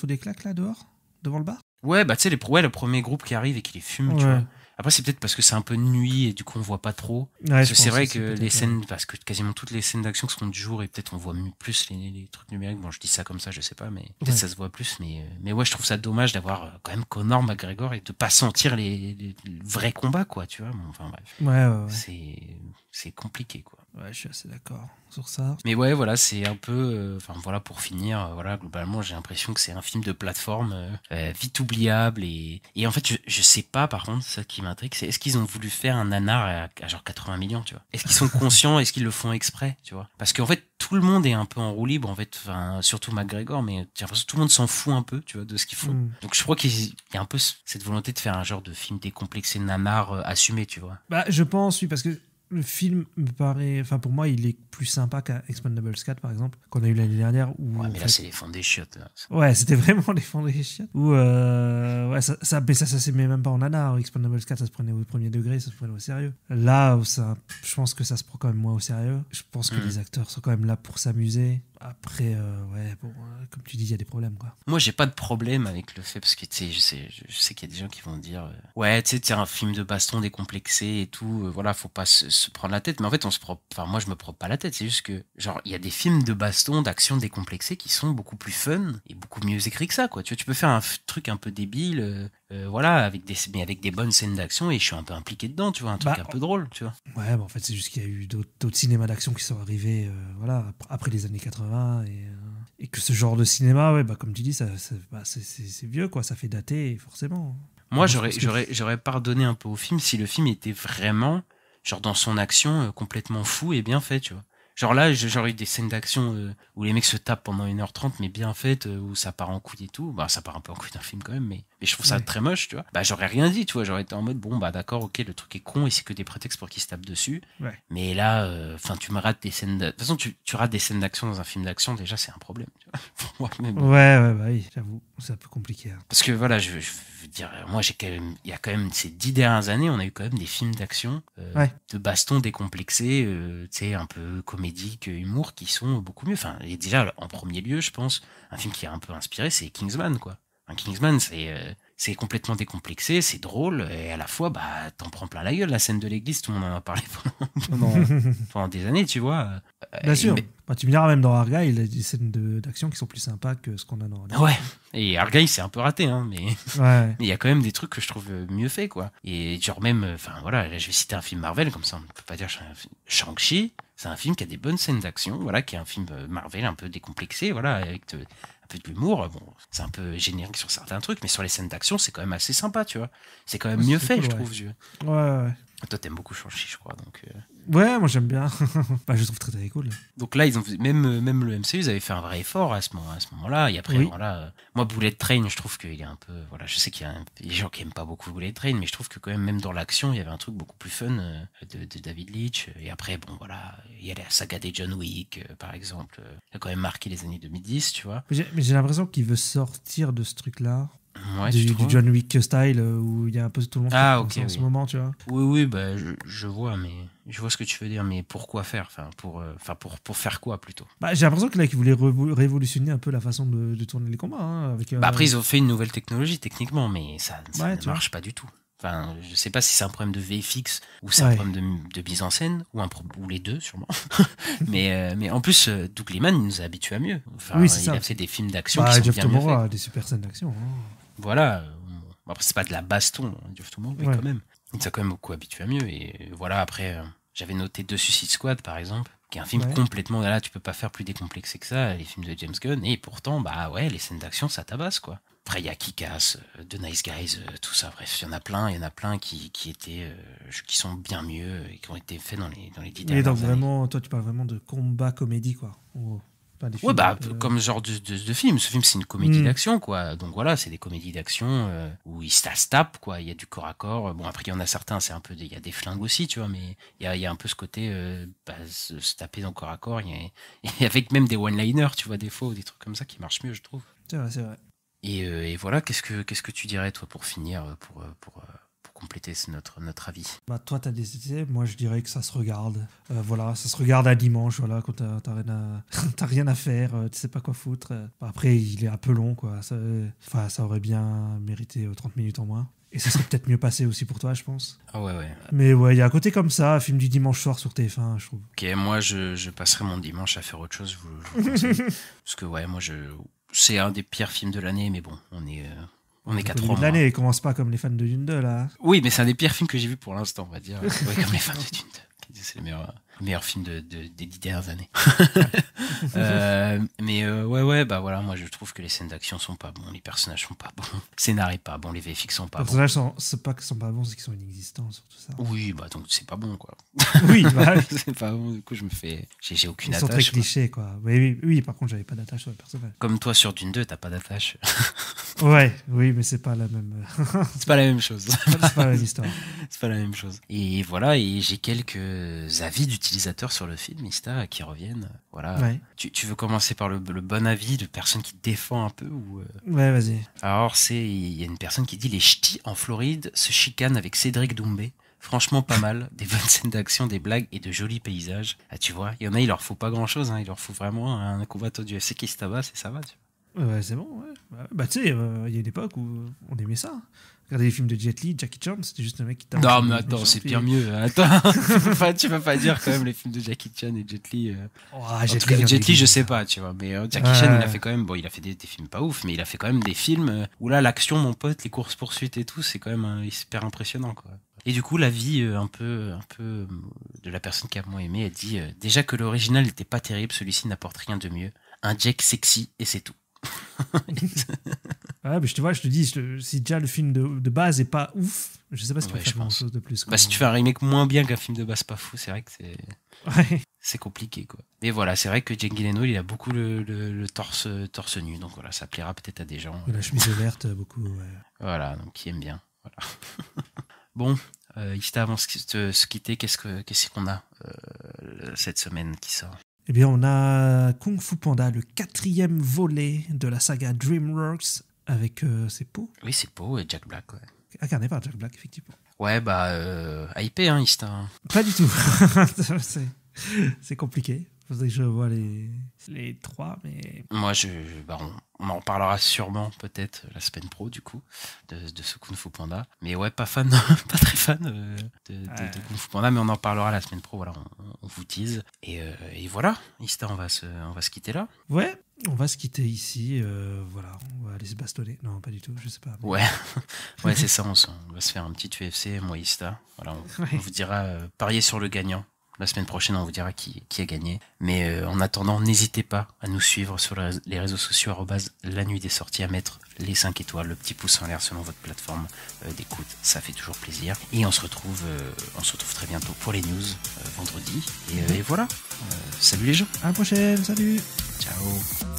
S7: des claques là, dehors, devant le bar.
S8: Ouais, tu sais, le premier groupe qui arrive et qui les fume, tu vois. Après, c'est peut-être parce que c'est un peu de nuit et du coup, on voit pas trop.
S7: Ouais,
S8: Parce
S7: je
S8: que c'est
S7: pense
S8: vrai
S7: que
S8: que
S7: c'est
S8: les
S7: peut-être,
S8: scènes, parce que quasiment toutes les scènes d'action sont de jour et peut-être on voit plus les trucs numériques. Bon, je dis ça comme ça, je sais pas, mais peut-être
S7: Ouais.
S8: ça se voit plus. Mais ouais, je trouve ça dommage d'avoir quand même Conor McGregor et de pas sentir les vrais combats, quoi, tu vois. Bon, enfin, bref.
S7: Ouais.
S8: C'est compliqué, quoi.
S7: Ouais, je suis assez d'accord sur ça.
S8: Mais ouais, voilà, c'est un peu... Enfin, voilà, pour finir, voilà, globalement, j'ai l'impression que c'est un film de plateforme vite oubliable. Et en fait, je sais pas, par contre, ça qui m'intrigue, c'est est-ce qu'ils ont voulu faire un nanar à genre 80 millions, tu vois? Est-ce qu'ils sont conscients? Est-ce qu'ils le font exprès, tu vois? Parce qu'en fait, tout le monde est un peu en roue libre, en fait, enfin, surtout McGregor, mais j'ai l'impression que tout le monde s'en fout un peu, tu vois, de ce qu'ils font. Donc je crois qu'il y a un peu cette volonté de faire un genre de film décomplexé, nanar, assumé, tu vois.
S7: Bah, je pense, oui, parce que le film me paraît... Enfin, pour moi, il est plus sympa qu'un Expendables 4, par exemple, qu'on a eu l'année dernière. Où,
S8: Ouais, mais là, c'est les fonds des chiottes. Là.
S7: Ouais, c'était vraiment les fonds des chiottes. Où, ouais, mais ça se met même pas en nanar. Expendables 4, ça se prenait au premier degré, ça se prenait au sérieux. Là, je pense que ça se prend quand même moins au sérieux. Je pense que les acteurs sont quand même là pour s'amuser. Après, ouais, bon, comme tu dis, il y a des problèmes, quoi.
S8: Moi, j'ai pas de problème avec le fait, parce que, tu sais, je sais qu'il y a des gens qui vont dire, ouais, tu sais, c'est un film de baston décomplexé et tout, voilà, faut pas se prendre la tête. Mais en fait, moi, je me prends pas la tête. C'est juste que, genre, il y a des films de baston, d'action décomplexés qui sont beaucoup plus fun et beaucoup mieux écrits que ça, quoi. Tu vois, tu peux faire un truc un peu débile, voilà, avec des bonnes scènes d'action et je suis un peu impliqué dedans, tu vois, un truc un peu drôle, tu vois.
S7: Ouais, bah en fait, c'est juste qu'il y a eu d'autres cinémas d'action qui sont arrivés, voilà, après les années 80 et que ce genre de cinéma, ouais, bah comme tu dis, c'est vieux, quoi, ça fait dater, forcément.
S8: Moi, j'aurais pardonné un peu au film si le film était vraiment, genre dans son action, complètement fou et bien fait, tu vois. Genre là, j'aurais eu des scènes d'action où les mecs se tapent pendant 1h30, mais bien faites, où ça part en couille et tout. Bah, ça part un peu en couille d'un film quand même, mais je trouve ça très moche, tu vois. Bah, j'aurais rien dit, tu vois. J'aurais été en mode, bon, bah, d'accord, ok, le truc est con et c'est que des prétextes pour qu'ils se tapent dessus.
S7: Ouais.
S8: Mais là, enfin, tu me rates des scènes de toute façon, tu rates des scènes d'action dans un film d'action, déjà, c'est un problème, tu vois. Pour moi, même.
S7: Ouais, bah oui, j'avoue, c'est un peu compliqué. Hein.
S8: Parce que voilà, je veux dire, moi, il y a quand même ces 10 dernières années, on a eu quand même des films d'action, de baston décomplexés, tu sais, un peu comédique, humour, qui sont beaucoup mieux. Enfin, et déjà, en premier lieu, je pense, un film qui a un peu inspiré, c'est Kingsman, quoi. Un Kingsman, c'est complètement décomplexé, c'est drôle, et à la fois, bah, t'en prends plein la gueule, la scène de l'église, tout le monde en a parlé pendant des années, tu vois.
S7: Bien sûr. Bah, tu me diras, même dans Argyle, il y a des scènes d'action qui sont plus sympas que ce qu'on a dans...
S8: Ouais, et Argyle, c'est un peu raté, hein, mais il y a quand même des trucs que je trouve mieux faits, quoi. Et genre même, enfin voilà, là, je vais citer un film Marvel, comme ça on ne peut pas dire Shang-Chi, c'est un film qui a des bonnes scènes d'action, voilà, qui est un film Marvel un peu décomplexé, voilà, avec un peu de l'humour. Bon, c'est un peu générique sur certains trucs, mais sur les scènes d'action, c'est quand même assez sympa, tu vois. C'est quand même mieux fait, cool, je trouve.
S7: Ouais.
S8: Toi, t'aimes beaucoup Shang-Chi, je crois, donc...
S7: Ouais, moi j'aime bien. Bah, je le trouve très très cool.
S8: Donc là, ils ont même le MCU, ils avaient fait un vrai effort à ce moment-là. Et après, voilà, moi, Bullet Train, je trouve qu'il est un peu, voilà, je sais qu'il y a des gens qui aiment pas beaucoup Bullet Train, mais je trouve que quand même dans l'action, il y avait un truc beaucoup plus fun de David Leitch. Et après, bon, voilà, il y a la saga des John Wick, par exemple, qui a quand même marqué les années 2010, tu vois.
S7: Mais j'ai l'impression qu'il veut sortir de ce truc-là.
S8: Ouais,
S7: du John Wick style où il y a un peu tout le monde en ce moment, tu vois.
S8: Oui, bah je vois, mais je vois ce que tu veux dire, mais pourquoi faire, pour faire quoi plutôt.
S7: Bah, j'ai l'impression qu'il voulait révolutionner un peu la façon de tourner les combats. Hein, avec,
S8: bah après ils ont fait une nouvelle technologie techniquement, mais ça ne marche pas du tout. Enfin, je sais pas si c'est un problème de VFX ou c'est un problème de mise en scène ou les deux sûrement. mais en plus, Doug Liman il nous a habitués à mieux. Enfin,
S7: oui,
S8: il a fait des films d'action qui sont
S7: Jeff
S8: bien mieux faits.
S7: Des super scènes d'action. Hein.
S8: Voilà. Après c'est pas de la baston, Jeff Tomorrow, mais quand même. Il nous a quand même beaucoup habitués à mieux. Et voilà, après, j'avais noté The Suicide Squad par exemple, qui est un film complètement, là tu peux pas faire plus décomplexé que ça, les films de James Gunn, et pourtant, bah ouais, les scènes d'action ça tabasse quoi. Après, il y a Kick-Ass, The Nice Guys, tout ça. Bref, il y en a plein qui sont bien mieux et qui ont été faits dans les 10 dernières années.
S7: Vraiment, toi, tu parles vraiment de combat comédie, quoi.
S8: Ouais, bah, comme genre de film. Ce film, c'est une comédie d'action, quoi. Donc voilà, c'est des comédies d'action où ils se tapent, quoi. Il y a du corps à corps. Bon, après, il y en a certains, c'est un peu il y a des flingues aussi, tu vois, mais il y a un peu ce côté, se taper dans le corps à corps. Et avec même des one-liners, tu vois, des fois, ou des trucs comme ça qui marchent mieux, je trouve.
S7: C'est vrai.
S8: Et voilà, qu'est-ce que tu dirais, toi, pour finir, pour pour compléter notre avis.
S7: Bah, toi, t'as des idées. Moi, je dirais que ça se regarde. Voilà, ça se regarde un dimanche, voilà, quand t'as rien à faire, tu sais pas quoi foutre. Après, il est un peu long, quoi. Ça aurait bien mérité 30 minutes en moins. Et ça serait peut-être mieux passé aussi pour toi, je pense.
S8: Ah ouais.
S7: Mais ouais, il y a un côté comme ça, film du dimanche soir sur TF1, je trouve.
S8: Ok, moi, je passerai mon dimanche à faire autre chose, je vous le conseille. Parce que, ouais, moi, c'est un des pires films de l'année, mais bon, on est qu'à 3 mois.
S7: L'année, il commence pas comme les fans de Dune 2, là.
S8: Oui, mais c'est un des pires films que j'ai vu pour l'instant, on va dire. Ouais, comme les fans de Dune 2. C'est le meilleur film des 10 dernières années. Ouais, bah voilà, moi je trouve que les scènes d'action sont pas bons, les personnages sont pas bons, le scénario est pas bon, les VFX sont pas bons.
S7: Les personnages, c'est pas qu'ils sont pas bons, c'est qu'ils sont inexistants, surtout ça.
S8: Oui, bah donc c'est pas bon, quoi.
S7: Oui, bah oui.
S8: C'est pas bon, du coup j'ai aucune
S7: attache. Ils sont très clichés, quoi. Oui, par contre, j'avais pas d'attache sur les personnages.
S8: Comme toi sur Dune 2, t'as pas d'attache.
S7: Ouais, oui, mais c'est pas la même.
S8: C'est pas la même chose.
S7: C'est pas la même histoire.
S8: C'est pas la même chose. Et voilà, et j'ai quelques avis d'utilisateurs sur le film, Ista, qui reviennent. Voilà.
S7: Ouais.
S8: Tu veux commencer par le bon avis de personne qui défend un peu ou
S7: Ouais, vas-y.
S8: Alors, il y a une personne qui dit les ch'tis en Floride se chicanent avec Cédric Doumbé. Franchement, pas mal. Des bonnes scènes d'action, des blagues et de jolis paysages. Ah, tu vois, il y en a, il leur faut pas grand chose, hein. Il leur faut vraiment un combattant du UFC qui se tabasse et ça va, tu vois.
S7: Ouais, c'est bon, ouais. Bah, tu sais, il y a une époque où on aimait ça. Regardez les films de Jet Li, Jackie Chan, c'était juste un mec qui tape.
S8: Non, mais attends, c'est bien mieux. Attends, tu peux pas dire quand même les films de Jackie Chan et Jet Li. Jet Li, je sais pas, tu vois. Mais Jackie Chan, il a fait quand même, bon, il a fait des films pas ouf, mais il a fait quand même des films où là, l'action, mon pote, les courses-poursuites et tout, c'est quand même hyper impressionnant, quoi. Et du coup, l'avis un peu de la personne qui a moins aimé, elle dit déjà que l'original n'était pas terrible, celui-ci n'apporte rien de mieux. Un Jack sexy et c'est tout.
S7: Ouais, mais je te dis, si déjà le film de base est pas ouf, je sais pas si tu peux faire quelque chose de plus.
S8: Bah, si tu fais un remake moins bien qu'un film de base pas fou, c'est vrai que c'est compliqué, quoi. Mais voilà, c'est vrai que Jake Gyllenhaal, il a beaucoup le torse nu, donc voilà, ça plaira peut-être à des gens.
S7: La chemise verte, beaucoup, ouais.
S8: Voilà, donc qui aime bien. Voilà. Bon, Ista, avant de se quitter, qu'est-ce qu'on a cette semaine qui sort?
S7: Eh bien, on a Kung Fu Panda, le 4e volet de la saga DreamWorks, avec c'est Po.
S8: Oui, c'est Po et Jack Black, ouais.
S7: Incarné par Jack Black, effectivement.
S8: Ouais, bah, hypé, hein, Ista.
S7: Pas du tout. C'est compliqué. Faudrait que je vois les 3, mais...
S8: Moi, on en parlera sûrement, peut-être, la semaine pro, du coup, de ce Kung Fu Panda. Mais ouais, pas très fan de Kung Fu Panda, mais on en parlera la semaine pro, voilà, on vous tease. Et voilà, Ista, on va se quitter là.
S7: Ouais, on va se quitter ici, voilà, on va aller se bastonner. Non, pas du tout, je sais pas. Mais...
S8: Ouais, c'est ça, on va se faire un petit UFC, moi, Ista. Voilà, on vous dira, parier sur le gagnant. La semaine prochaine, on vous dira qui a gagné. Mais en attendant, n'hésitez pas à nous suivre sur les réseaux sociaux @la nuit des sorties, à mettre les 5 étoiles, le petit pouce en l'air selon votre plateforme d'écoute. Ça fait toujours plaisir. Et on se retrouve très bientôt pour les news vendredi. Et voilà. Salut les gens.
S7: À la prochaine. Salut.
S8: Ciao.